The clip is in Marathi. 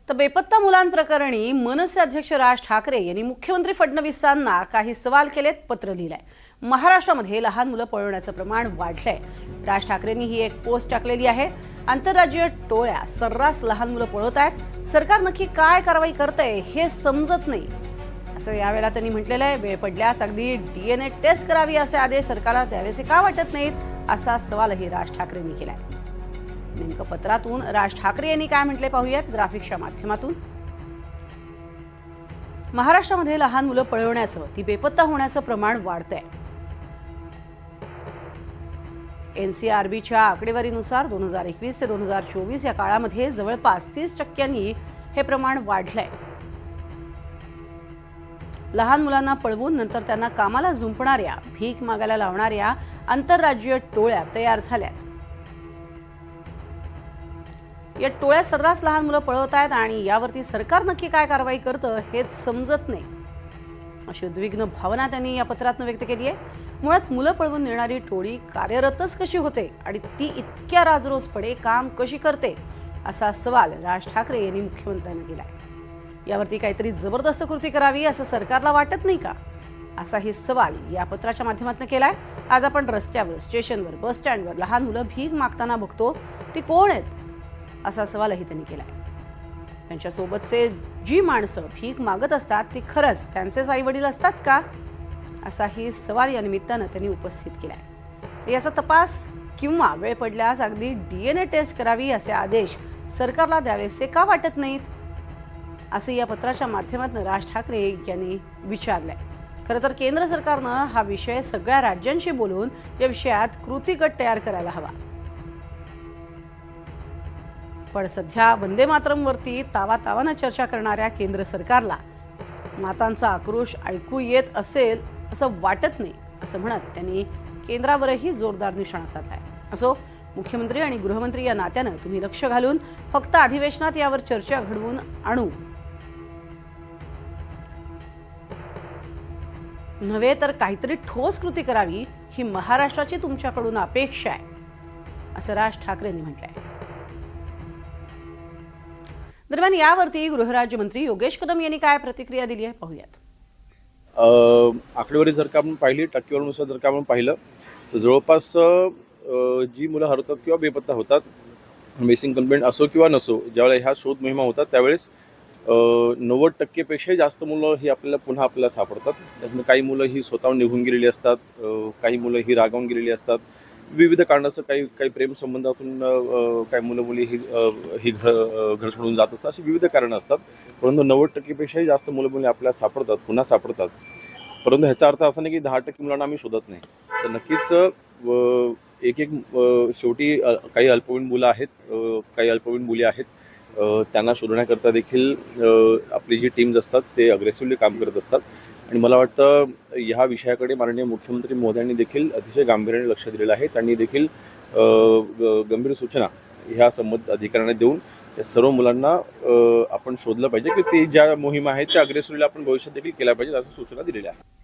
तर बेपत्ता मुलांप्रकरणी मनसे अध्यक्ष राज ठाकरे यांनी मुख्यमंत्री फडणवीसांना काही सवाल केलेत, पत्र लिहिलंय। महाराष्ट्रामध्ये लहान मुलं पळवण्याचं प्रमाण वाढलंय। राज ठाकरेंनी ही एक पोस्ट टाकलेली आहे। आंतरराज्यीय टोळ्या सर्रास लहान मुलं पळवत आहेत। सरकार नक्की काय कारवाई करतंय हे समजत नाही असं यावेळेला त्यांनी म्हटलेलं आहे। वेळ पडल्यास अगदी DNA टेस्ट करावी असे आदेश सरकारला द्यावेसे का वाटत नाहीत असा सवालही राज ठाकरेंनी केलाय। नेमकं पत्रातून राज ठाकरे यांनी काय म्हटले पाहूयात ग्राफिक्सच्या माध्यमातून। महाराष्ट्रामध्ये लहान मुलं पळवण्याचं, ती बेपत्ता होण्याचं प्रमाण वाढतंय। NCRBच्या आकडेवारीनुसार 2021 ते 2024 या काळामध्ये जवळपास 30% हे प्रमाण वाढलंय। लहान मुलांना पळवून नंतर त्यांना कामाला जुंपणाऱ्या, भीक मागायला लावणाऱ्या आंतरराज्यीय टोळ्या तयार झाल्यात। या टोळ्या सर्रास लहान मुलं पळवत आहेत आणि यावरती सरकार नक्की काय कारवाई करतं हेच समजत नाही अशी उद्विग्न भावना त्यांनी या पत्रातून व्यक्त केली आहे। मुळात मुलं पळवून नेणारी टोळी कार्यरतच कशी होते आणि ती इतक्या राजरोसपणे काम कशी करते असा सवाल राज ठाकरे यांनी मुख्यमंत्र्यांना केलाय। यावरती काहीतरी जबरदस्त कृती करावी असं सरकारला वाटत नाही का, असाही सवाल या पत्राच्या माध्यमातून केलाय। आज आपण रस्त्यावर, स्टेशनवर, बस स्टँडवर लहान मुलं भीक मागताना बघतो, ती कोण आहेत असा सवालही त्यांनी केलाय। त्यांच्या सोबतचे जी माणसं भीक मागत असतात ती खरंच त्यांचेच आई वडील असतात का, असाही सवाल या निमित्तानं त्यांनी उपस्थित केलाय। याचा तपास किंवा वेळ पडल्यास अगदी DNA टेस्ट करावी असे आदेश सरकारला द्यावेसे का वाटत नाहीत असे या पत्राच्या माध्यमातून राज ठाकरे यांनी विचारलंय। खरं तर केंद्र सरकारनं हा विषय सगळ्या राज्यांशी बोलून या विषयात कृती गट तयार करायला हवा। पण सध्या वंदे मातरमवरती तावातावानं चर्चा करणाऱ्या केंद्र सरकारला मातांचा आक्रोश ऐकू येत असेल असं वाटत नाही असं म्हणत त्यांनी केंद्रावरही जोरदार निशाणा साधलाय। असो, मुख्यमंत्री आणि गृहमंत्री या नात्यानं तुम्ही लक्ष घालून फक्त अधिवेशनात यावर चर्चा घडवून आणू नव्हे तर काहीतरी ठोस कृती करावी ही महाराष्ट्राची तुमच्याकडून अपेक्षा आहे असं राज ठाकरेंनी म्हटलंय। दरम्यान यावरती गृहराज्यमंत्री योगेश कदम यांनी काय प्रतिक्रिया दिली आहे पाहूयात। आकडेवारी जर का आपण पाहिली, टक्केवारीनुसार जर का आपण पाहिलं तर जवळपास जी मुलं हरवतात किंवा बेपत्ता होतात, मिसिंग कंप्लेंट असो किंवा नसो, ज्यावेळेला ह्या शोध मोहिमा होतात त्यावेळेस 90% पेक्षाही जास्त मुलं ही आपल्याला पुन्हा सापडतात। त्यातून काही मुलं ही स्वतःहून निघून गेलेली असतात, काही मुलं ही रागावून गेलेली असतात, विविध कारणाचं काही प्रेम संबंधातून काही मुलं मुली ही घर सोडून जात असतात, अशी विविध कारणं असतात। परंतु 90% पेक्षाही जास्त मुलं मुली आपल्याला सापडतात, पुन्हा सापडतात। परंतु ह्याचा अर्थ असा नाही की 10% मुलांना आम्ही शोधत नाही। तर नक्कीच एक शेवटी काही अल्पवयीन मुलं आहेत, काही अल्पवयीन मुली आहेत, त्यांना शोधण्याकरता देखील आपली जी टीम्स असतात ते अग्रेसिव्हली काम करत असतात। आणि मला वाटतं ह्या विषयाकडे माननीय मुख्यमंत्री महोदयांनी देखील अतिशय गांभीर्याने लक्ष दिलेलं आहे। त्यांनी देखील गंभीर सूचना ह्या संबंधित अधिकाऱ्यांना देऊन त्या सर्व मुलांना आपण शोधलं पाहिजे की ते ज्या मोहिमा आहेत त्या अग्रेसिव्हली आपण भविष्यात देखील केल्या पाहिजेत, अशा सूचना दिलेल्या आहेत।